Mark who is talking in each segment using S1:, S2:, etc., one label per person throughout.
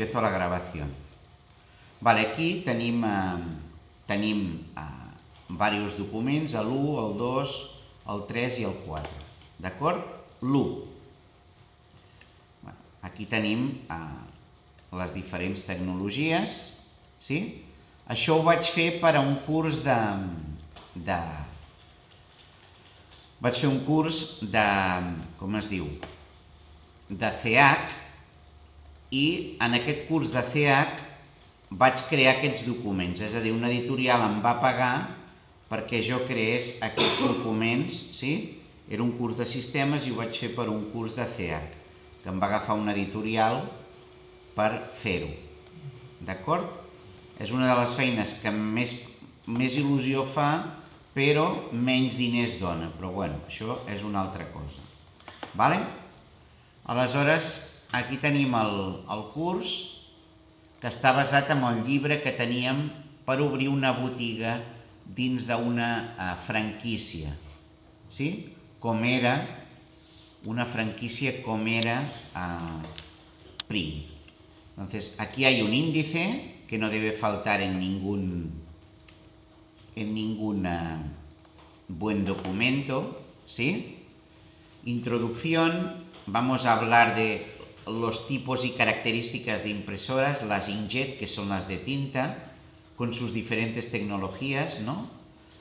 S1: Empiezo la grabación. Vale, aquí tenim diversos documents, l'1, el 2, el 3 i el 4. D'acord? L'1. Aquí tenim les diferents tecnologies. Sí? Això ho vaig fer per a un curs Vaig fer un curs com es diu? De CH, i en aquest curs de CH vaig crear aquests documents, és a dir, una editorial em va pagar perquè jo creés aquests documents, sí? Era un curs de sistemes i ho vaig fer per un curs de CH, que em va agafar una editorial per fer-ho. D'acord? És una de les feines que més il·lusió fa, però menys diners dona. Però bueno, això és una altra cosa. Vale? Aleshores, aquí tenim el curs, que està basat en el llibre que teníem per obrir una botiga dins d'una franquícia. ¿Sí? Com era una franquicia, com era Print. Entonces, aquí hay un índice que no debe faltar en ningún buen documento. ¿Sí? Introducción. Vamos a hablar de los tipos y características de impresoras, las inkjet, que son las de tinta, con sus diferentes tecnologías, ¿no?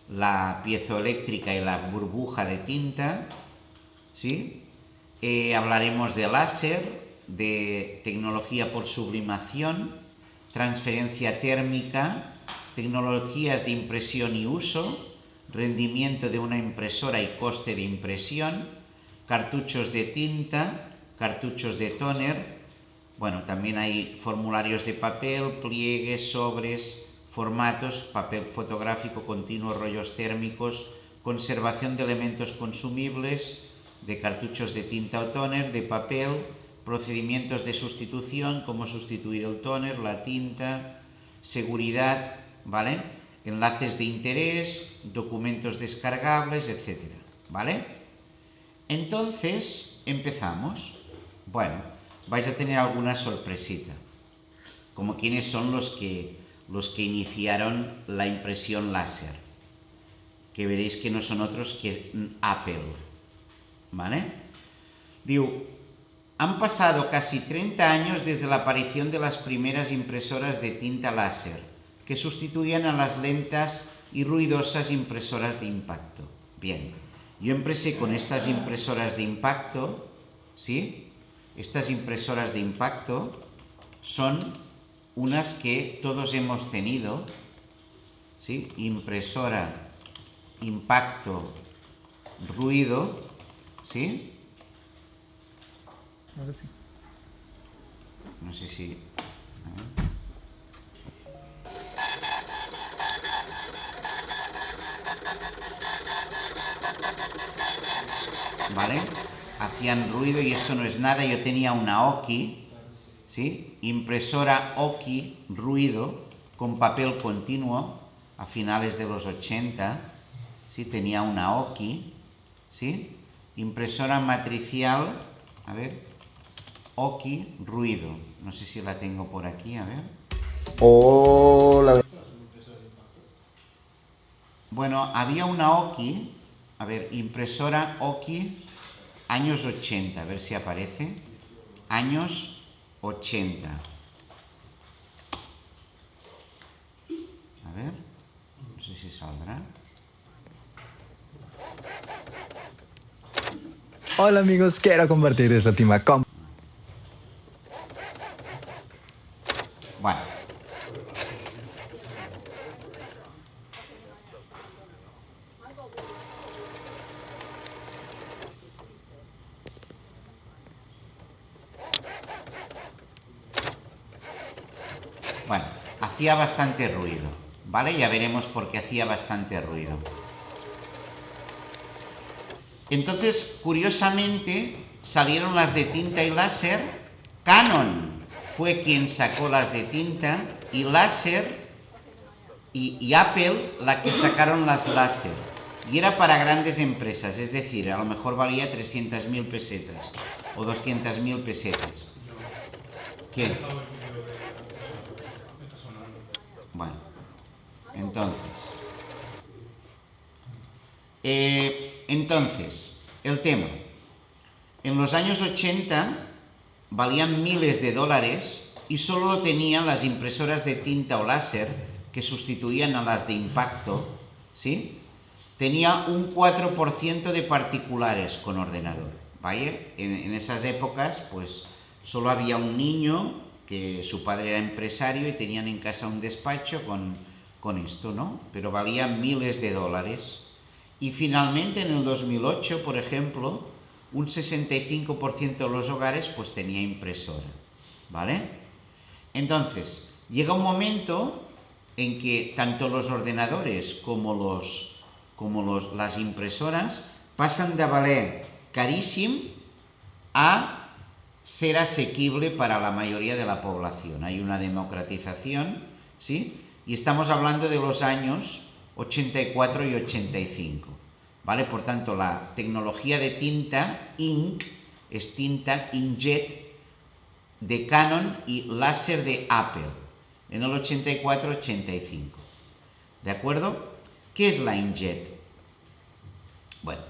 S1: La piezoeléctrica y la burbuja de tinta, ¿sí? Hablaremos de láser, de tecnología por sublimación, transferencia térmica, tecnologías de impresión y uso, rendimiento de una impresora y coste de impresión, cartuchos de tinta, cartuchos de tóner. Bueno, también hay formularios de papel, pliegues, sobres, formatos, papel fotográfico continuo, rollos térmicos, conservación de elementos consumibles, de cartuchos de tinta o tóner, de papel, procedimientos de sustitución, cómo sustituir el tóner, la tinta, seguridad, ¿vale? Enlaces de interés, documentos descargables, etc. ¿Vale? Entonces, empezamos. Bueno, vais a tener alguna sorpresita, como quiénes son los que iniciaron la impresión láser, que veréis que no son otros que Apple. ¿Vale? Digo, han pasado casi 30 años desde la aparición de las primeras impresoras de tinta láser, que sustituían a las lentas y ruidosas impresoras de impacto. Bien, yo empecé con estas impresoras de impacto, ¿sí? Estas impresoras de impacto son unas que todos hemos tenido, ¿sí? Impresora, impacto, ruido, ¿sí?
S2: Ahora sí.
S1: No sé si... A ver. ¿Vale? Hacían ruido y esto no es nada. Yo tenía una Oki, ¿sí? Impresora Oki, ruido, con papel continuo, a finales de los 80, ¿sí? Tenía una Oki, ¿sí? Impresora matricial, a ver, Oki, ruido. No sé si la tengo por aquí, a ver.
S2: Hola.
S1: Bueno, había una Oki, a ver, impresora Oki, años 80, a ver si aparece. Años 80. A ver, no sé si saldrá.
S2: Hola amigos, quiero compartirles la última
S1: Bueno. Bueno, hacía bastante ruido, ¿vale? Ya veremos por qué hacía bastante ruido. Entonces, curiosamente, salieron las de tinta y láser. Canon fue quien sacó las de tinta y láser, y Apple la que sacaron las láser. Y era para grandes empresas, es decir, a lo mejor valía 300.000 pesetas o 200.000 pesetas. ¿Qué? Entonces, el tema. En los años 80 valían miles de dólares y solo lo tenían las impresoras de tinta o láser que sustituían a las de impacto, ¿sí? Tenía un 4% de particulares con ordenador, ¿vale? En esas épocas, pues, solo había un niño que su padre era empresario y tenían en casa un despacho con esto, ¿no? Pero valía miles de dólares. Y finalmente, en el 2008, por ejemplo, un 65% de los hogares, pues, tenía impresora, ¿vale? Entonces, llega un momento en que tanto los ordenadores como las impresoras pasan de valer carísimo a ser asequible para la mayoría de la población. Hay una democratización, ¿sí? Y estamos hablando de los años 84 y 85, ¿vale? Por tanto, la tecnología de tinta ink es tinta inkjet de Canon y láser de Apple en el 84-85. ¿De acuerdo? ¿Qué es la inkjet? Bueno,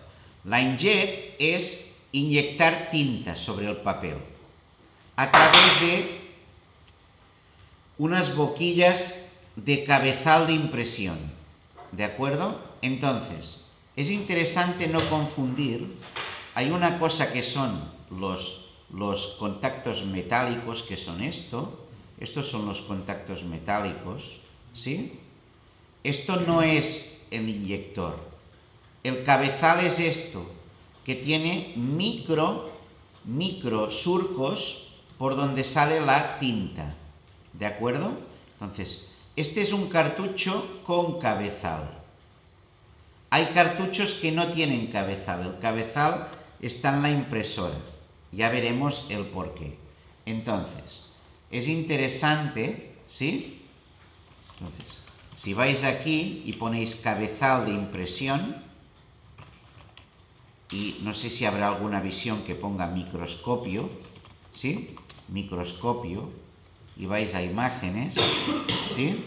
S1: la inkjet es inyectar tinta sobre el papel a través de unas boquillas de cabezal de impresión. ¿De acuerdo? Entonces, es interesante no confundir. Hay una cosa que son los contactos metálicos, que son estos son los contactos metálicos, ¿sí? Esto no es el inyector. El cabezal es esto, que tiene micro surcos por donde sale la tinta, ¿de acuerdo? Entonces, este es un cartucho con cabezal. Hay cartuchos que no tienen cabezal. El cabezal está en la impresora. Ya veremos el porqué. Entonces, es interesante, ¿sí? Entonces, si vais aquí y ponéis cabezal de impresión, y no sé si habrá alguna visión que ponga microscopio, ¿sí? Microscopio, y vais a imágenes, ¿sí?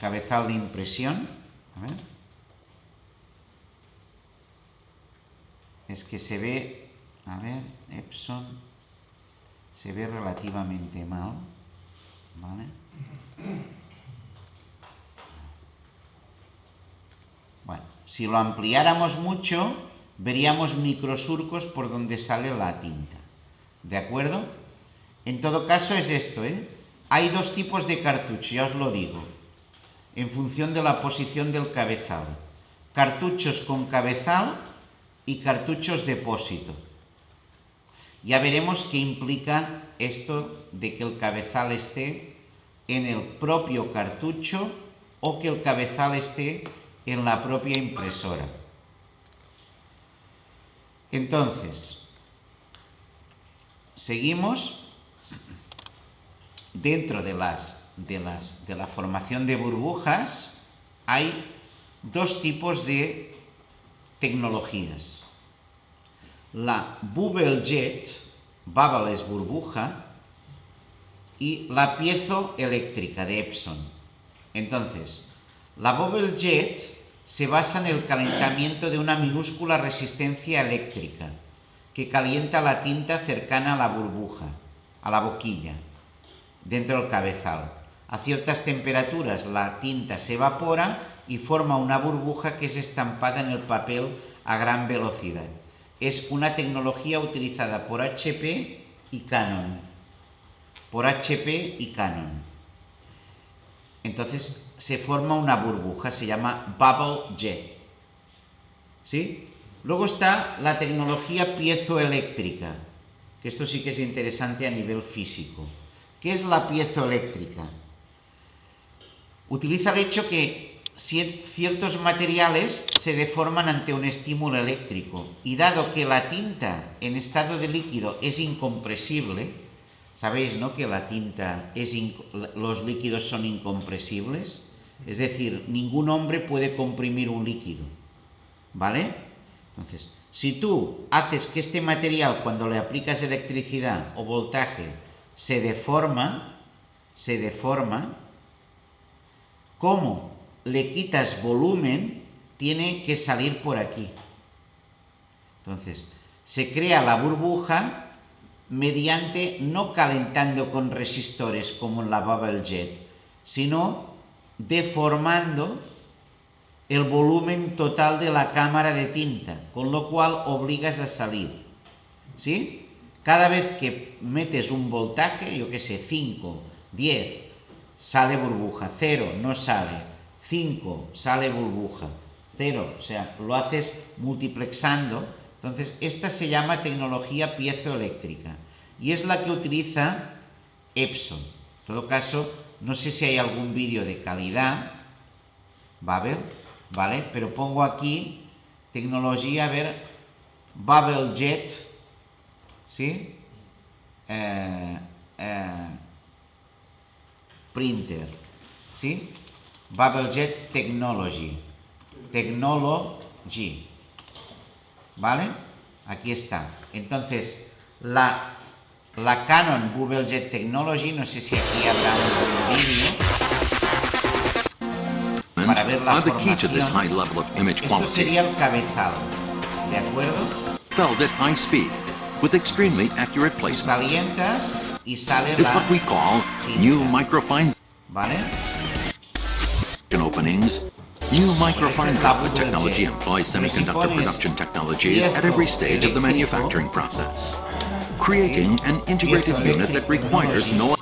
S1: Cabezal de impresión, a ver. Es que se ve, a ver, Epson, se ve relativamente mal, ¿vale? Bueno, si lo ampliáramos mucho, veríamos microsurcos por donde sale la tinta, ¿de acuerdo? En todo caso es esto, ¿eh? Hay dos tipos de cartucho, ya os lo digo, en función de la posición del cabezal. Cartuchos con cabezal y cartuchos depósito. Ya veremos qué implica esto de que el cabezal esté en el propio cartucho o que el cabezal esté en la propia impresora. Entonces, seguimos. Dentro de la formación de burbujas hay dos tipos de tecnologías. La bubble jet, bubble es burbuja, y la piezoeléctrica de Epson. Entonces, la bubble jet se basa en el calentamiento de una minúscula resistencia eléctrica que calienta la tinta cercana a la burbuja, a la boquilla, dentro del cabezal. A ciertas temperaturas la tinta se evapora y forma una burbuja que es estampada en el papel a gran velocidad. Es una tecnología utilizada por HP y Canon. Por HP y Canon. Entonces se forma una burbuja, se llama bubble jet. ¿Sí? Luego está la tecnología piezoeléctrica, que esto sí que es interesante a nivel físico. ¿Qué es la piezoeléctrica? Utiliza el hecho que ciertos materiales se deforman ante un estímulo eléctrico y dado que la tinta en estado de líquido es incompresible, sabéis, ¿no?, que la tinta los líquidos son incompresibles, es decir, ningún hombre puede comprimir un líquido, ¿vale? Entonces, si tú haces que este material, cuando le aplicas electricidad o voltaje, se deforma, ¿cómo? le quitas volumen, tiene que salir por aquí. Entonces, se crea la burbuja mediante no calentando con resistores como en la Bubble Jet, sino deformando el volumen total de la cámara de tinta, con lo cual obligas a salir. ¿Sí? Cada vez que metes un voltaje, yo que sé, 5, 10, sale burbuja, 0, no sale, 5, sale burbuja, 0, o sea, lo haces multiplexando. Entonces, esta se llama tecnología piezoeléctrica y es la que utiliza Epson. En todo caso, no sé si hay algún vídeo de calidad, ¿vale? Pero pongo aquí tecnología, a ver, Bubble Jet, ¿sí? Printer, ¿sí? Bubble Jet Technology, ¿vale? Aquí está. Entonces, la Canon Bubble Jet Technology, no sé si aquí habrá un vídeo para ver la formación. Esto sería el cabezal, ¿de acuerdo?
S3: Spelled at high speed with extremely accurate placement.
S1: Calientas y sale
S3: Is
S1: la
S3: what we call new microfine
S1: ¿vale?
S3: openings. New microfine droplet technology employs semiconductor production technologies at every stage of the manufacturing process, creating an integrated unit that requires no...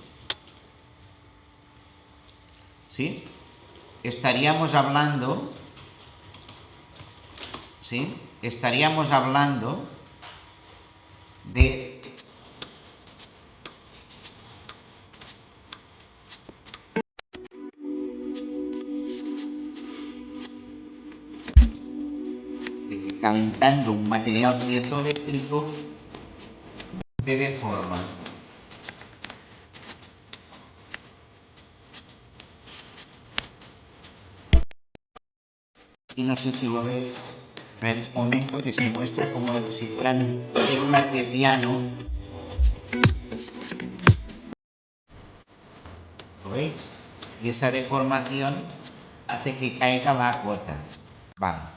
S1: ¿Sí? Estaríamos hablando, ¿sí? Estaríamos hablando de calentando un material piezoeléctrico se deforma. Y no sé si lo ves, en este momento que se muestra como si fueran células de piano. ¿Lo veis? Y esa deformación hace que caiga la gota. Vale.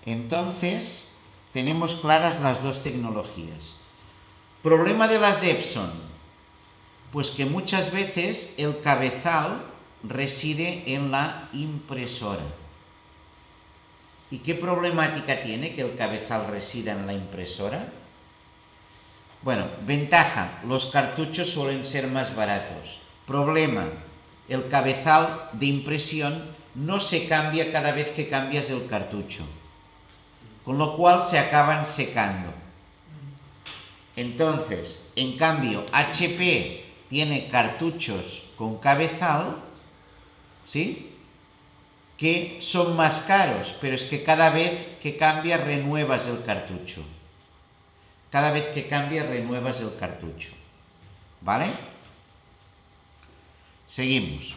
S1: Entonces, tenemos claras las dos tecnologías. Problema de las Epson, pues que muchas veces el cabezal reside en la impresora. ¿Y qué problemática tiene que el cabezal resida en la impresora? Bueno, ventaja, los cartuchos suelen ser más baratos. Problema, el cabezal de impresión no se cambia cada vez que cambias el cartucho, con lo cual se acaban secando. Entonces, en cambio, HP tiene cartuchos con cabezal, ¿sí?, que son más caros, pero es que cada vez que cambias renuevas el cartucho. Cada vez que cambias renuevas el cartucho. ¿Vale? Seguimos.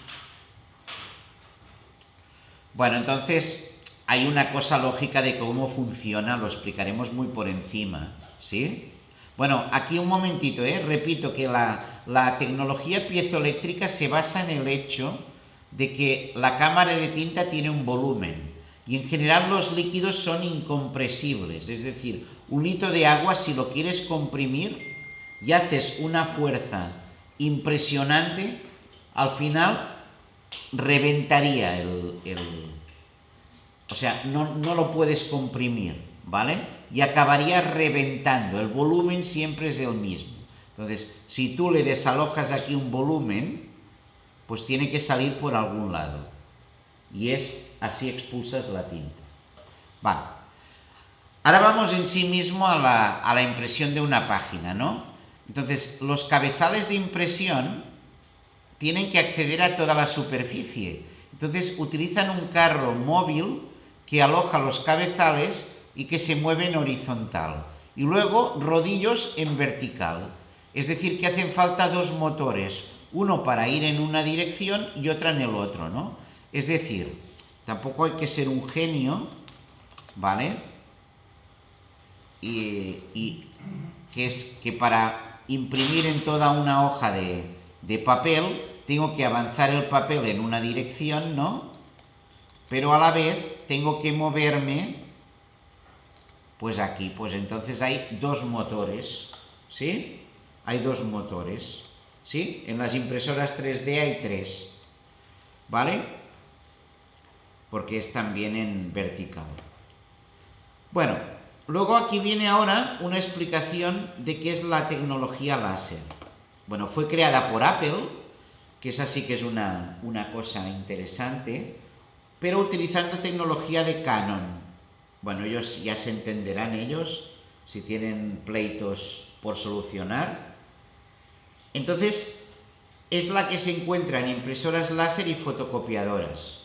S1: Bueno, entonces hay una cosa lógica de cómo funciona, lo explicaremos muy por encima, ¿sí? Bueno, aquí un momentito, repito que la tecnología piezoeléctrica se basa en el hecho de que la cámara de tinta tiene un volumen y en general los líquidos son incompresibles, es decir, un litro de agua si lo quieres comprimir y haces una fuerza impresionante, al final reventaría o sea, no lo puedes comprimir, ¿vale? Y acabaría reventando, el volumen siempre es el mismo. Entonces, si tú le desalojas aquí un volumen, pues tiene que salir por algún lado. Y es así expulsas la tinta. Vale. Ahora vamos en sí mismo a la impresión de una página, ¿no? Entonces, los cabezales de impresión tienen que acceder a toda la superficie. Entonces, utilizan un carro móvil que aloja los cabezales y que se mueve en horizontal. Y luego rodillos en vertical. Es decir, que hacen falta dos motores, uno para ir en una dirección y otra en el otro, ¿no? Es decir, tampoco hay que ser un genio, ¿vale? Y que es que para imprimir en toda una hoja de papel tengo que avanzar el papel en una dirección, ¿no? pero a la vez tengo que moverme, pues aquí, pues entonces hay dos motores, ¿sí? Hay dos motores, ¿sí? En las impresoras 3D hay tres, ¿vale? Porque es también en vertical. Bueno, luego aquí viene ahora una explicación de qué es la tecnología láser. Bueno, fue creada por Apple, que esa sí que es una cosa interesante, pero utilizando tecnología de Canon. Bueno, ellos ya se entenderán ellos si tienen pleitos por solucionar. Entonces, es la que se encuentra en impresoras láser y fotocopiadoras.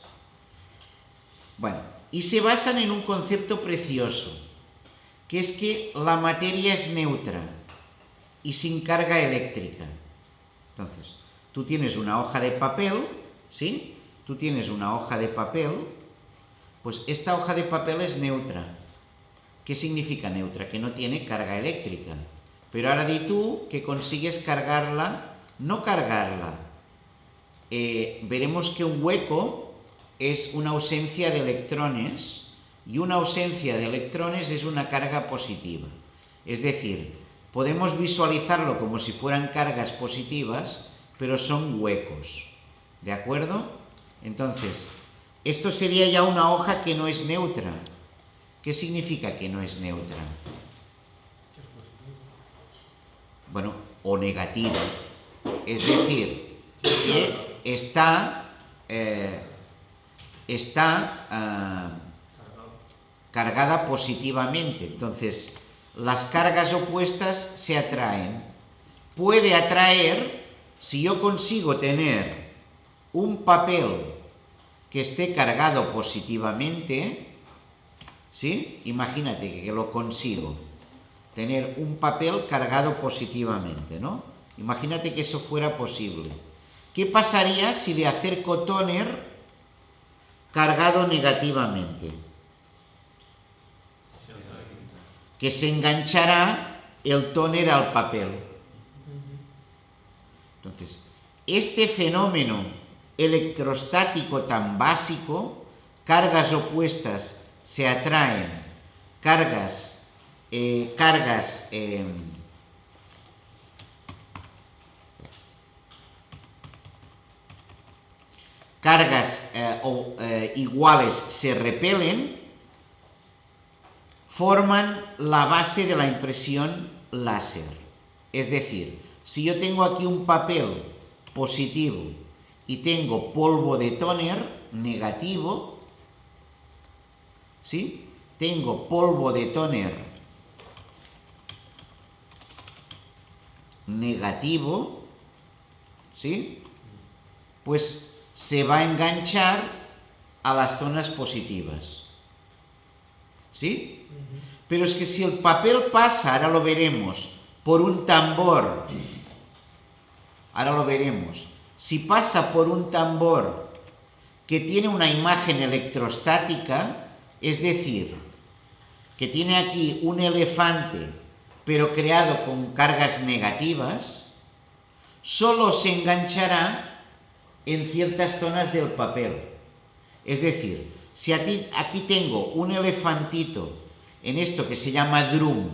S1: Bueno, y se basan en un concepto precioso, que es que la materia es neutra y sin carga eléctrica. Entonces, tú tienes una hoja de papel, ¿sí? Tú tienes una hoja de papel, pues esta hoja de papel es neutra. ¿Qué significa neutra? Que no tiene carga eléctrica. Pero ahora di tú que consigues cargarla, no cargarla. Veremos que un hueco es una ausencia de electrones y una ausencia de electrones es una carga positiva. Es decir, podemos visualizarlo como si fueran cargas positivas, pero son huecos. ¿De acuerdo? Entonces, esto sería ya una hoja que no es neutra. ¿Qué significa que no es neutra? Bueno, o negativa. Es decir, que está cargada positivamente. Entonces, las cargas opuestas se atraen. Puede atraer, si yo consigo tener un papel que esté cargado positivamente, ¿sí? Imagínate que lo consigo, tener un papel cargado positivamente, ¿no? Imagínate que eso fuera posible. ¿Qué pasaría si le acerco tóner cargado negativamente? Que se enganchará el tóner al papel. Entonces, este fenómeno electrostático tan básico, cargas opuestas se atraen, cargas iguales se repelen, forman la base de la impresión láser. Es decir, si yo tengo aquí un papel positivo y tengo polvo de tóner negativo, ¿sí? Tengo polvo de tóner negativo, ¿sí? Pues se va a enganchar a las zonas positivas, ¿sí? Pero es que si el papel pasa, ahora lo veremos, por un tambor, ahora lo veremos, si pasa por un tambor que tiene una imagen electrostática, es decir, que tiene aquí un elefante pero creado con cargas negativas, solo se enganchará en ciertas zonas del papel. Es decir, si aquí tengo un elefantito en esto que se llama drum,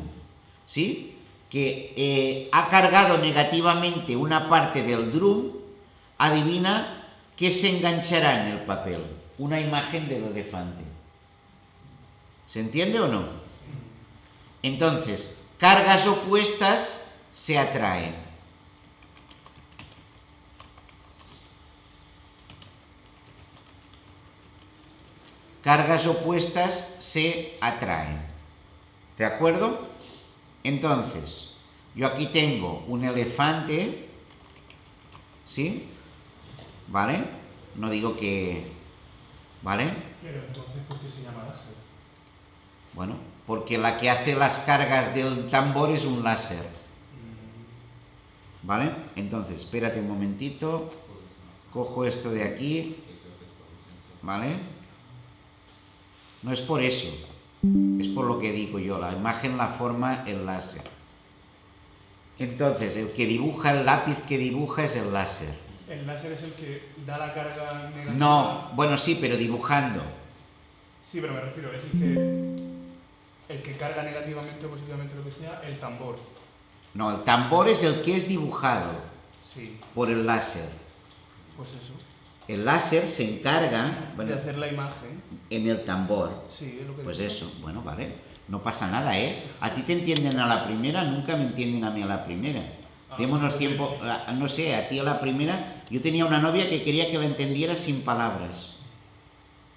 S1: ¿sí? Que ha cargado negativamente una parte del drum, adivina qué se enganchará en el papel. Una imagen del elefante. ¿Se entiende o no? Entonces, cargas opuestas se atraen. Cargas opuestas se atraen. ¿De acuerdo? Entonces, yo aquí tengo un elefante, ¿sí? ¿Vale? No digo que... ¿Vale?
S4: Pero entonces, ¿por qué se llama láser?
S1: Bueno, porque la que hace las cargas del tambor es un láser. ¿Vale? Entonces, espérate un momentito. Cojo esto de aquí. ¿Vale? No es por eso. Es por lo que digo yo. La imagen la forma el láser. Entonces, el que dibuja, el lápiz que dibuja es el láser.
S4: ¿El láser es el que da la carga negativa?
S1: No, bueno, sí, pero dibujando.
S4: Sí, pero me refiero, es el que carga negativamente o positivamente lo que sea, el tambor.
S1: No, el tambor es el que es dibujado
S4: Sí,
S1: por el láser.
S4: pues eso.
S1: El láser se encarga, bueno,
S4: De hacer la imagen.
S1: en el tambor.
S4: Sí, es lo que
S1: Pues
S4: digo.
S1: eso, bueno, vale. No pasa nada, ¿eh? A ti te entienden a la primera, nunca me entienden a mí a la primera. Démonos tiempo, no sé, a ti a la primera. Yo tenía una novia que quería que la entendiera sin palabras.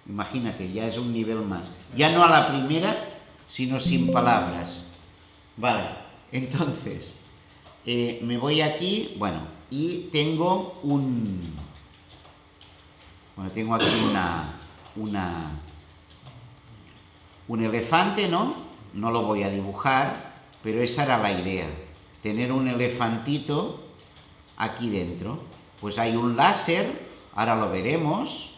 S1: Imagínate, ya es un nivel más. Ya no a la primera, sino sin palabras. Vale, entonces, me voy aquí, bueno, y tengo un... Bueno, tengo aquí un elefante, ¿no? No lo voy a dibujar, pero esa era la idea. Tener un elefantito aquí dentro. Pues hay un láser, ahora lo veremos,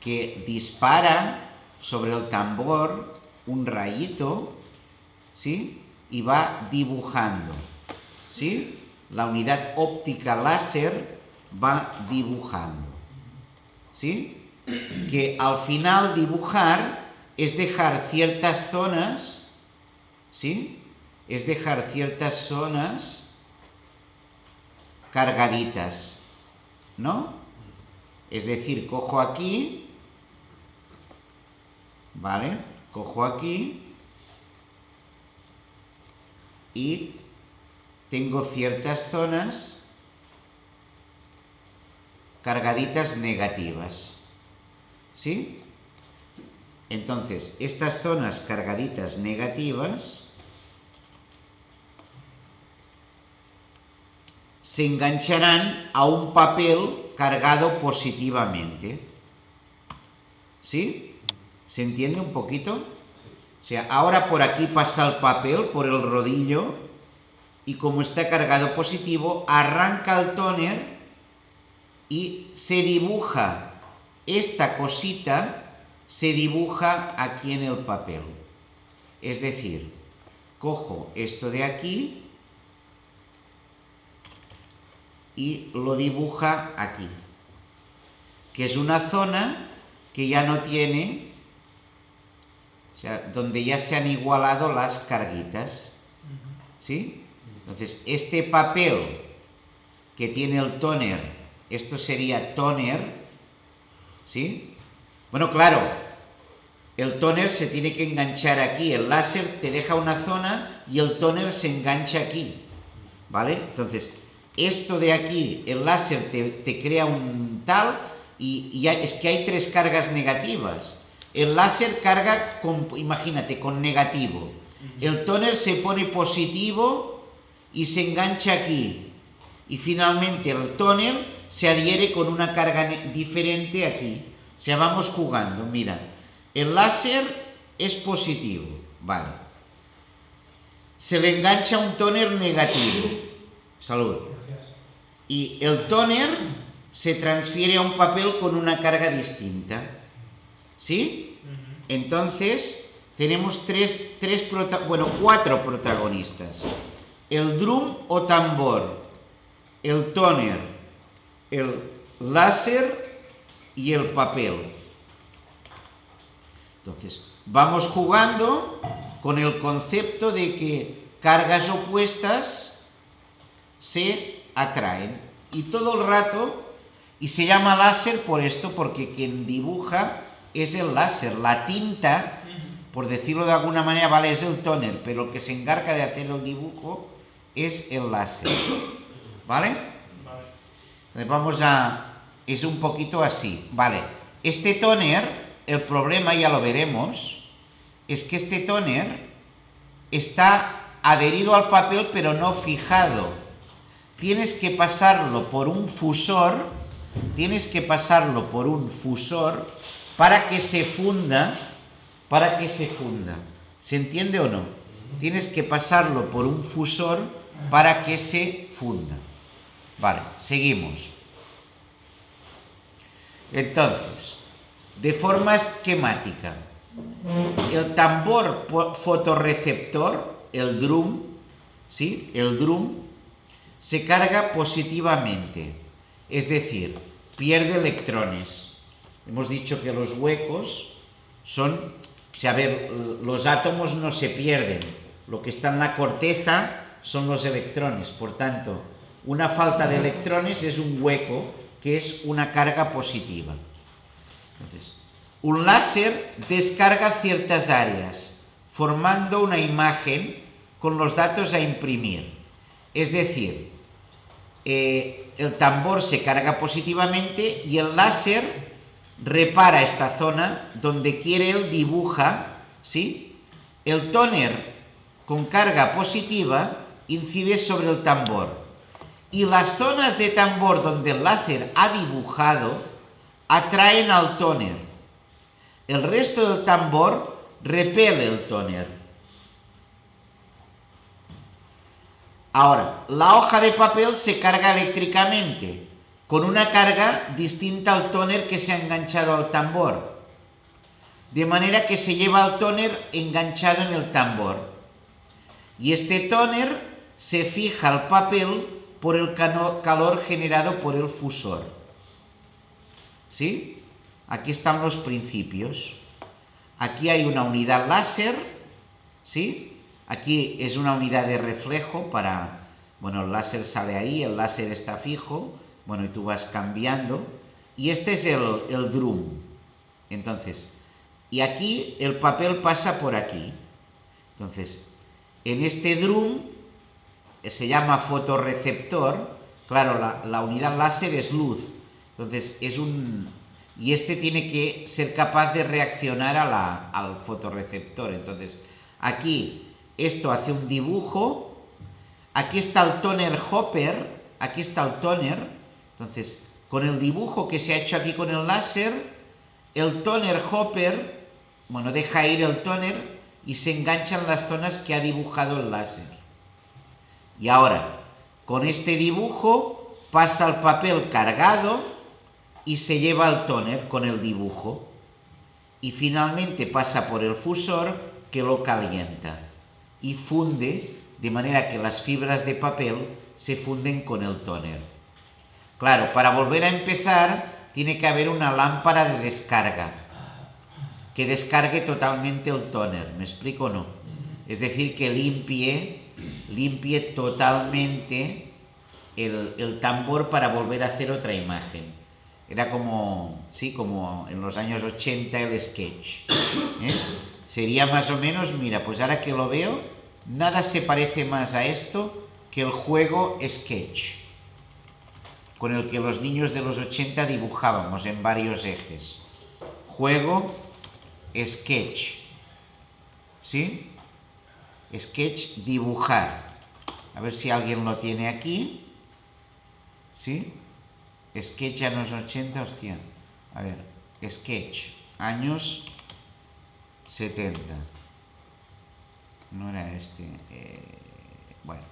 S1: que dispara sobre el tambor un rayito, ¿sí? Y va dibujando, ¿sí? La unidad óptica láser va dibujando, ¿sí? Que al final dibujar es dejar ciertas zonas, ¿sí? Es dejar ciertas zonas cargaditas, ¿no? Es decir, cojo aquí, ¿vale? Cojo aquí y tengo ciertas zonas cargaditas negativas, ¿sí? Entonces, estas zonas cargaditas negativas se engancharán a un papel cargado positivamente. ¿Sí? ¿Se entiende un poquito? O sea, ahora por aquí pasa el papel, por el rodillo, y como está cargado positivo, arranca el tóner y se dibuja esta cosita, se dibuja aquí en el papel. Es decir, cojo esto de aquí y lo dibuja aquí, que es una zona que ya no tiene, o sea, donde ya se han igualado las carguitas, ¿sí? Entonces, este papel que tiene el tóner, esto sería tóner, ¿sí? Bueno, claro, el tóner se tiene que enganchar aquí, el láser te deja una zona y el tóner se engancha aquí, ¿vale? Entonces, esto de aquí, el láser te crea un tal y ya es que hay tres cargas negativas. El láser carga, imagínate, con negativo. El tóner se pone positivo y se engancha aquí. Y finalmente el tóner se adhiere con una carga diferente aquí. O sea, vamos jugando, mira. El láser es positivo, vale. Se le engancha un tóner negativo. Salud. Y el tóner se transfiere a un papel con una carga distinta. ¿Sí? Entonces, tenemos cuatro protagonistas. El drum o tambor, el tóner, el láser y el papel. Entonces, vamos jugando con el concepto de que cargas opuestas se atraen. Y todo el rato, y se llama láser por esto, porque quien dibuja es el láser. La tinta, por decirlo de alguna manera, vale, es el tóner, pero el que se encarga de hacer el dibujo es el láser. ¿Vale? Entonces es un poquito así. Vale, este tóner, el problema, ya lo veremos, es que este tóner está adherido al papel pero no fijado. Tienes que pasarlo por un fusor, para que se funda, ¿Se entiende o no? Tienes que pasarlo por un fusor para que se funda. Vale, seguimos. Entonces, de forma esquemática, el tambor fotorreceptor, el drum, ¿sí? El drum se carga positivamente, es decir, pierde electrones. Hemos dicho que los huecos son O sea, a ver, los átomos no se pierden. Lo que está en la corteza son los electrones. Por tanto, una falta de electrones es un hueco, que es una carga positiva. Entonces, un láser descarga ciertas áreas, formando una imagen con los datos a imprimir. Es decir, el tambor se carga positivamente y el láser repara esta zona donde quiere él, dibuja, ¿sí? El tóner con carga positiva incide sobre el tambor y las zonas de tambor donde el láser ha dibujado atraen al tóner. El resto del tambor repele el tóner. Ahora, la hoja de papel se carga eléctricamente con una carga distinta al tóner que se ha enganchado al tambor, de manera que se lleva el tóner enganchado en el tambor. Y este tóner se fija al papel por el calor generado por el fusor. ¿Sí? Aquí están los principios. Aquí hay una unidad láser, ¿sí? Aquí es una unidad de reflejo para, bueno, el láser sale ahí, el láser está fijo, bueno, y tú vas cambiando. Y este es el drum. Entonces, y aquí el papel pasa por aquí. Entonces, en este drum se llama fotorreceptor. Claro, la unidad láser es luz. Entonces, y este tiene que ser capaz de reaccionar al fotorreceptor. Entonces, aquí esto hace un dibujo. Aquí está el toner hopper. Aquí está el toner. Entonces, con el dibujo que se ha hecho aquí con el láser, el toner hopper, bueno, deja ir el toner y se engancha en las zonas que ha dibujado el láser. Y ahora, con este dibujo, pasa el papel cargado y se lleva el tóner con el dibujo. Y finalmente pasa por el fusor que lo calienta y funde, de manera que las fibras de papel se funden con el tóner. Claro, para volver a empezar tiene que haber una lámpara de descarga que descargue totalmente el tóner. ¿Me explico o no? Es decir, que limpie totalmente el tambor para volver a hacer otra imagen. Era como, sí, como en los años 80 el sketch. Sería más o menos, mira, pues ahora que lo veo, nada se parece más a esto que el juego sketch, con el que los niños de los 80 dibujábamos en varios ejes. Juego, sketch. ¿Sí? Sketch, dibujar. A ver si alguien lo tiene aquí. ¿Sí? Sketch años 80, hostia. A ver, sketch, años 70. No era este. Bueno,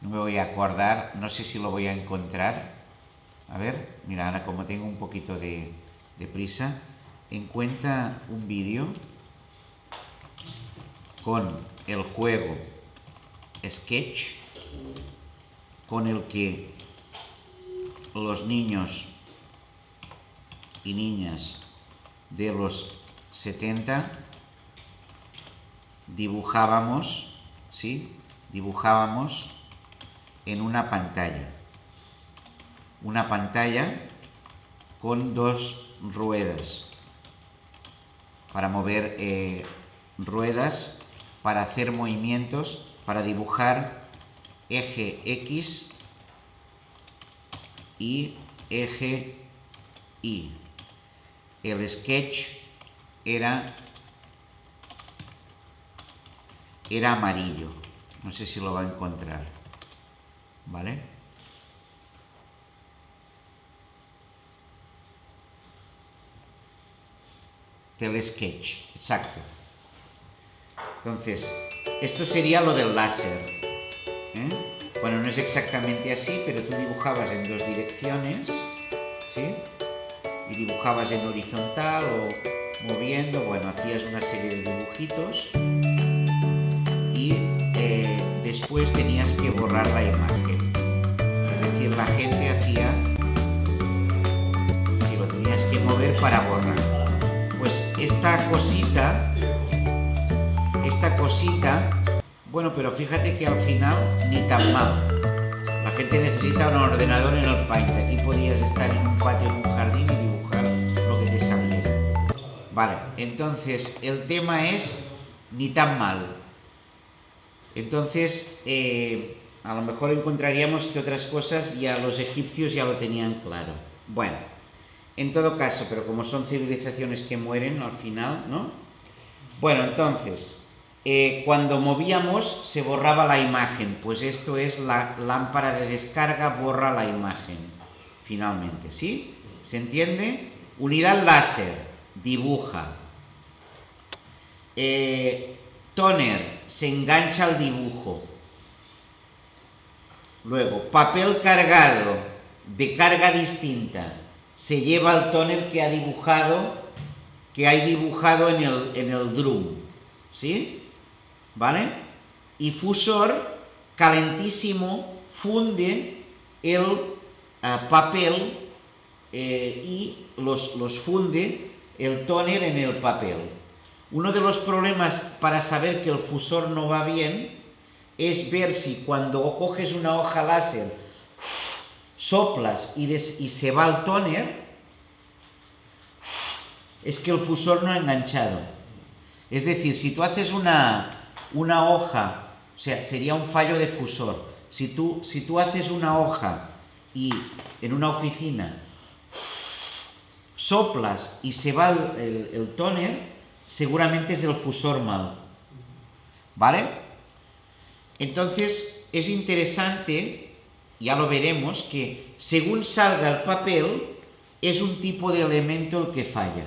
S1: no me voy a acordar, no sé si lo voy a encontrar. A ver, mira, ahora como tengo un poquito de prisa, encuentra un vídeo con el juego sketch, con el que los niños y niñas de los 70 dibujábamos, ¿sí? Dibujábamos en una pantalla con dos ruedas para mover ruedas, para hacer movimientos, para dibujar eje X y eje Y. El sketch era amarillo, no sé si lo va a encontrar, ¿vale? El sketch, exacto. Entonces, esto sería lo del láser, Bueno, no es exactamente así, pero tú dibujabas en dos direcciones, ¿sí? Y dibujabas en horizontal o moviendo, bueno, hacías una serie de dibujitos y después tenías que borrar la imagen. Es decir, la gente hacía, si lo tenías que mover para borrar. Pues esta cosita Bueno, pero fíjate que al final ni tan mal. La gente necesita un ordenador en el Paint. Aquí podías estar en un patio, en un jardín y dibujar lo que te saliera. Vale, entonces el tema es ni tan mal. Entonces, a lo mejor encontraríamos que otras cosas ya los egipcios ya lo tenían claro. Bueno, en todo caso, pero como son civilizaciones que mueren al final, ¿no? Bueno, entonces, cuando movíamos se borraba la imagen, pues esto es la lámpara de descarga, borra la imagen, finalmente, ¿sí? ¿Se entiende? Unidad láser, dibuja. Tóner, se engancha al dibujo. Luego, papel cargado, de carga distinta, se lleva al tóner que hay dibujado en el drum, ¿sí? ¿Vale? Y fusor, calentísimo, funde el papel y los funde el tóner en el papel. Uno de los problemas para saber que el fusor no va bien es ver si cuando coges una hoja láser soplas y se va el tóner, es que el fusor no ha enganchado. Es decir, si tú haces una hoja, o sea, sería un fallo de fusor. Si tú haces una hoja y en una oficina soplas y se va el tóner, seguramente es el fusor mal. ¿Vale? Entonces, es interesante, ya lo veremos, que según salga el papel, es un tipo de elemento el que falla.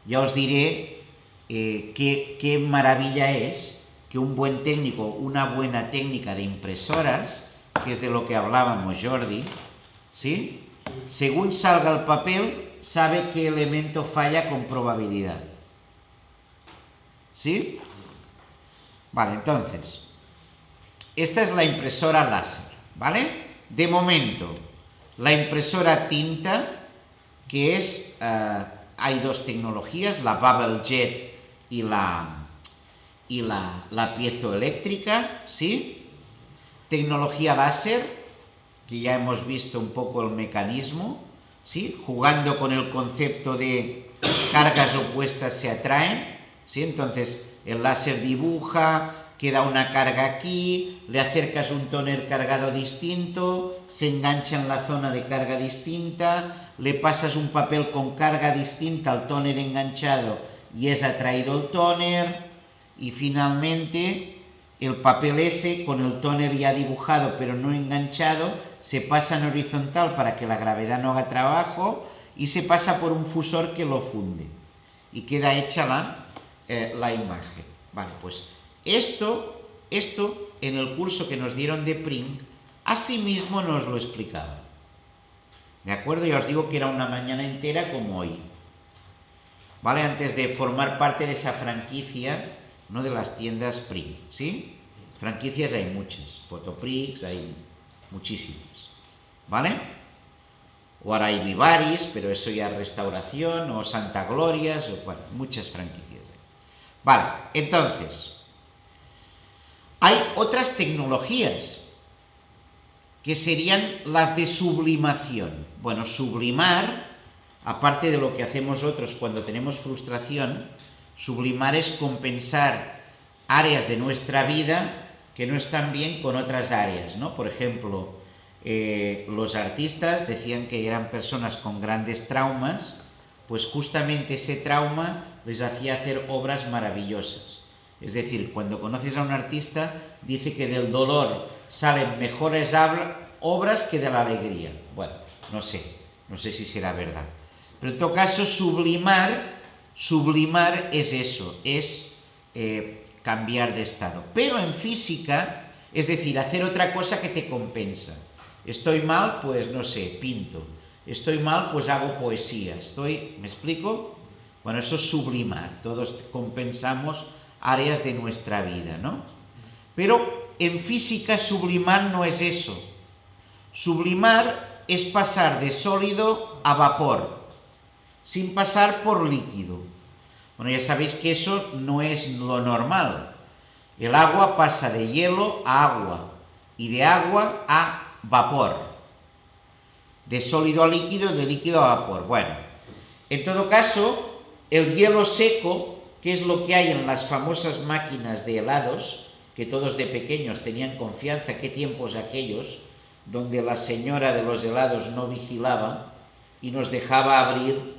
S1: Ya os diré qué maravilla es que un buen técnico, una buena técnica de impresoras, que es de lo que hablábamos, Jordi, ¿sí? Según salga el papel, sabe qué elemento falla con probabilidad. ¿Sí? Vale, entonces, esta es la impresora láser, ¿vale? De momento, la impresora tinta, que es, hay dos tecnologías, la Bubble Jet y la piezoeléctrica, ¿sí? Tecnología láser, que ya hemos visto un poco el mecanismo, ¿sí? Jugando con el concepto de cargas opuestas se atraen, ¿sí? Entonces el láser dibuja, queda una carga aquí, le acercas un tóner cargado distinto, se engancha en la zona de carga distinta, le pasas un papel con carga distinta al tóner enganchado y es atraído el tóner, y finalmente el papel ese con el tóner ya dibujado pero no enganchado se pasa en horizontal para que la gravedad no haga trabajo y se pasa por un fusor que lo funde y queda hecha la imagen. Vale, pues esto en el curso que nos dieron de Print asimismo nos lo explicaba. ¿De acuerdo? Ya os digo que era una mañana entera como hoy. ¿Vale? Antes de formar parte de esa franquicia, ¿no? De las tiendas Print, ¿sí? Franquicias hay muchas, Fotoprix, hay muchísimas, ¿vale? O ahora hay Vivaris, pero eso ya es restauración, o Santa Glorias, o bueno, muchas franquicias hay. Vale, entonces, hay otras tecnologías que serían las de sublimación. Bueno, sublimar, aparte de lo que hacemos otros cuando tenemos frustración, sublimar es compensar áreas de nuestra vida que no están bien con otras áreas, ¿no? Por ejemplo, los artistas decían que eran personas con grandes traumas, pues justamente ese trauma les hacía hacer obras maravillosas. Es decir, cuando conoces a un artista, dice que del dolor salen mejores obras que de la alegría. Bueno, no sé si será verdad. Pero en todo caso, sublimar es eso, es cambiar de estado. Pero en física, es decir, hacer otra cosa que te compensa. Estoy mal, pues no sé, pinto. Estoy mal, pues hago poesía. ¿Me explico? Bueno, eso es sublimar. Todos compensamos áreas de nuestra vida, ¿no? Pero en física sublimar no es eso. Sublimar es pasar de sólido a vapor, sin pasar por líquido. Bueno, ya sabéis que eso no es lo normal. El agua pasa de hielo a agua y de agua a vapor. De sólido a líquido y de líquido a vapor. Bueno, en todo caso, el hielo seco, que es lo que hay en las famosas máquinas de helados, que todos de pequeños tenían confianza, qué tiempos aquellos, donde la señora de los helados no vigilaba y nos dejaba abrir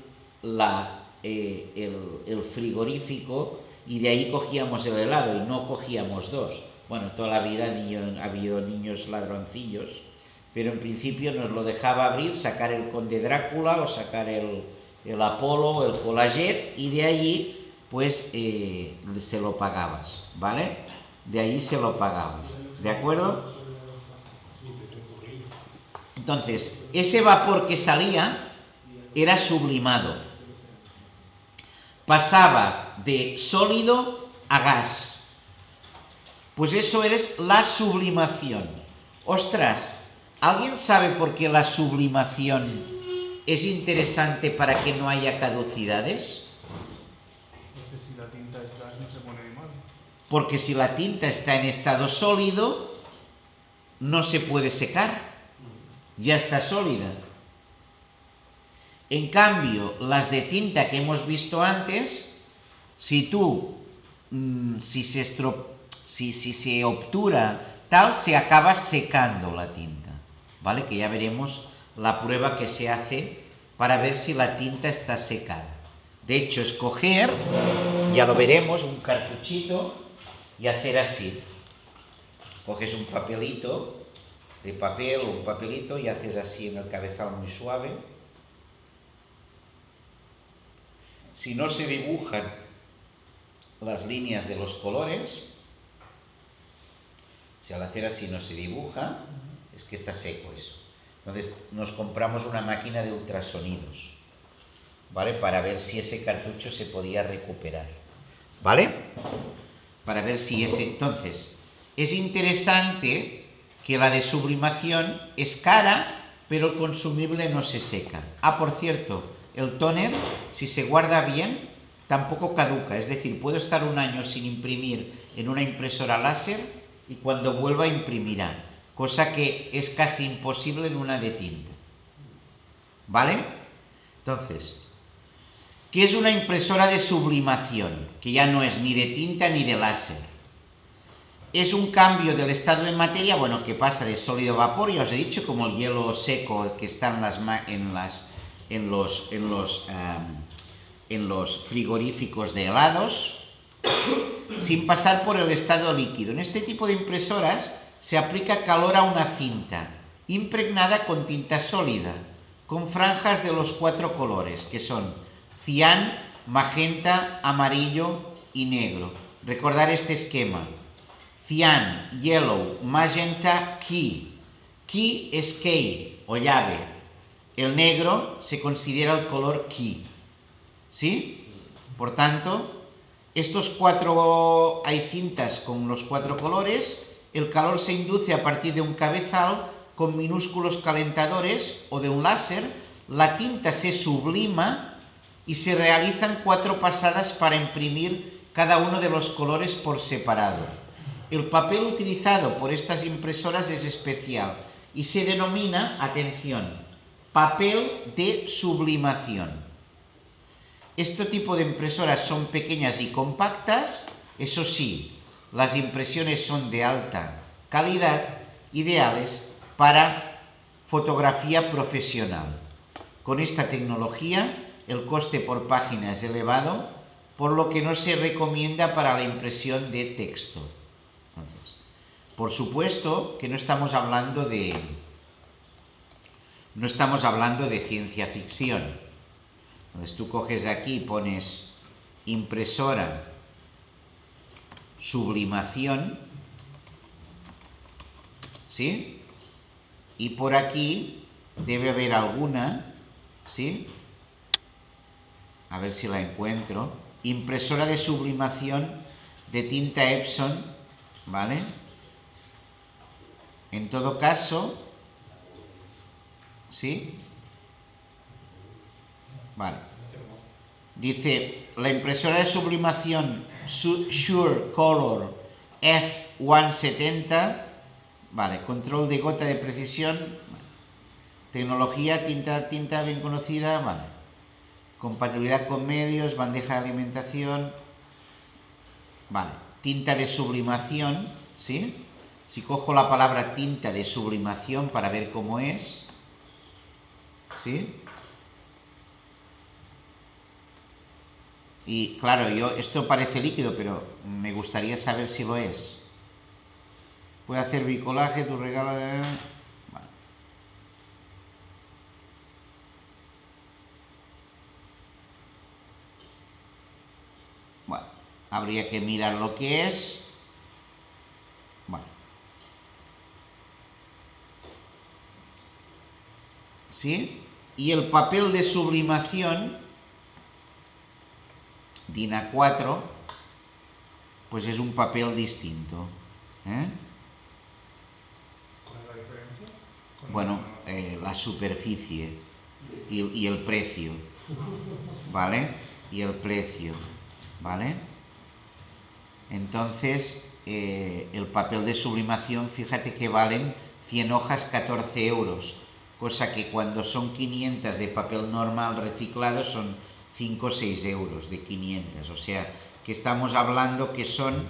S1: el frigorífico y de ahí cogíamos el helado y no cogíamos dos. Bueno, toda la vida ha habido niños ladroncillos, pero en principio nos lo dejaba abrir, sacar el Conde Drácula o sacar el Apolo o el Collaget y de allí pues se lo pagabas, ¿vale? De ahí se lo pagabas, ¿de acuerdo? Entonces, ese vapor que salía era sublimado. Pasaba de sólido a gas. Pues eso es la sublimación. Ostras, ¿alguien sabe por qué la sublimación es interesante para que no haya caducidades?
S4: Porque si la tinta es gas no se pone mal.
S1: Porque si la tinta está en estado sólido, no se puede secar. Ya está sólida. En cambio, las de tinta que hemos visto antes, si se obtura tal, se acaba secando la tinta, ¿vale? Que ya veremos la prueba que se hace para ver si la tinta está secada. De hecho, escoger, ya lo veremos, un cartuchito y hacer así. Coges un papelito de papel o un papelito y haces así en el cabezal muy suave. Si no se dibujan las líneas de los colores, si al hacer así no se dibuja, es que está seco eso. Entonces nos compramos una máquina de ultrasonidos, ¿vale? Para ver si ese cartucho se podía recuperar, ¿vale? Para ver si ese... Entonces, es interesante que la de sublimación es cara, pero el consumible no se seca. Ah, por cierto, el tóner, si se guarda bien, tampoco caduca. Es decir, puedo estar un año sin imprimir en una impresora láser y cuando vuelva imprimirá, cosa que es casi imposible en una de tinta. ¿Vale? Entonces, ¿qué es una impresora de sublimación? Que ya no es ni de tinta ni de láser. Es un cambio del estado de materia, bueno, que pasa de sólido a vapor, ya os he dicho, como el hielo seco que está en los frigoríficos de helados, sin pasar por el estado líquido. En este tipo de impresoras se aplica calor a una cinta impregnada con tinta sólida, con franjas de los 4 colores, que son cian, magenta, amarillo y negro. Recordar este esquema: cian, yellow, magenta, key. Key es key o llave. El negro se considera el color key. ¿Sí? Por tanto, hay cintas con los 4 colores. El calor se induce a partir de un cabezal con minúsculos calentadores o de un láser. La tinta se sublima y se realizan 4 pasadas para imprimir cada uno de los colores por separado. El papel utilizado por estas impresoras es especial y se denomina, atención, papel de sublimación. Este tipo de impresoras son pequeñas y compactas, eso sí, las impresiones son de alta calidad, ideales para fotografía profesional. Con esta tecnología, el coste por página es elevado, por lo que no se recomienda para la impresión de texto. Entonces, por supuesto que no estamos hablando de ciencia ficción. Entonces tú coges aquí y pones impresora sublimación, ¿sí? Y por aquí debe haber alguna, ¿sí? A ver si la encuentro. Impresora de sublimación de tinta Epson, ¿vale? En todo caso, ¿sí? Vale. Dice, la impresora de sublimación Sure Color F170, vale, control de gota de precisión, vale. Tecnología, tinta bien conocida, vale. Compatibilidad con medios, bandeja de alimentación, vale. Tinta de sublimación, ¿sí? Si cojo la palabra tinta de sublimación para ver cómo es, ¿sí? Y claro, esto parece líquido, pero me gustaría saber si lo es. Puede hacer bricolaje, tu regalo de... Vale. Bueno, habría que mirar lo que es. Bueno. ¿Sí? Y el papel de sublimación, DIN A4, pues es un papel distinto. ¿Eh?
S4: ¿Cuál es la diferencia?
S1: Bueno, la superficie y el precio, ¿vale? Y el precio, ¿vale? Entonces, el papel de sublimación, fíjate que valen 100 hojas 14 euros, cosa que cuando son 500 de papel normal reciclado son 5 o 6 euros de 500, o sea, que estamos hablando que son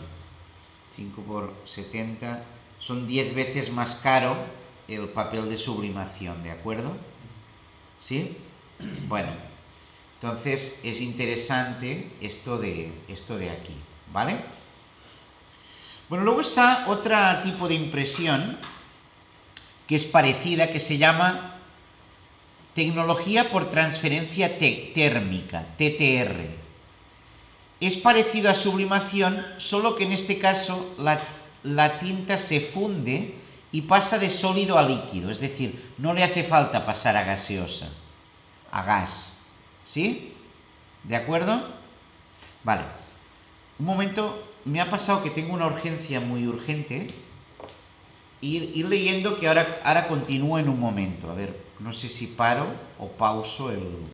S1: 5 por 70, son 10 veces más caro el papel de sublimación, ¿de acuerdo? ¿Sí? Bueno, entonces es interesante esto de aquí, ¿vale? Bueno, luego está otro tipo de impresión que es parecida, que se llama tecnología por transferencia térmica, TTR. Es parecido a sublimación, solo que en este caso la tinta se funde y pasa de sólido a líquido, es decir, no le hace falta pasar a gaseosa, a gas. ¿Sí? ¿De acuerdo? Vale. Un momento, me ha pasado que tengo una urgencia muy urgente. Ir leyendo que ahora continúo en un momento. A ver, no sé si paro o pauso el...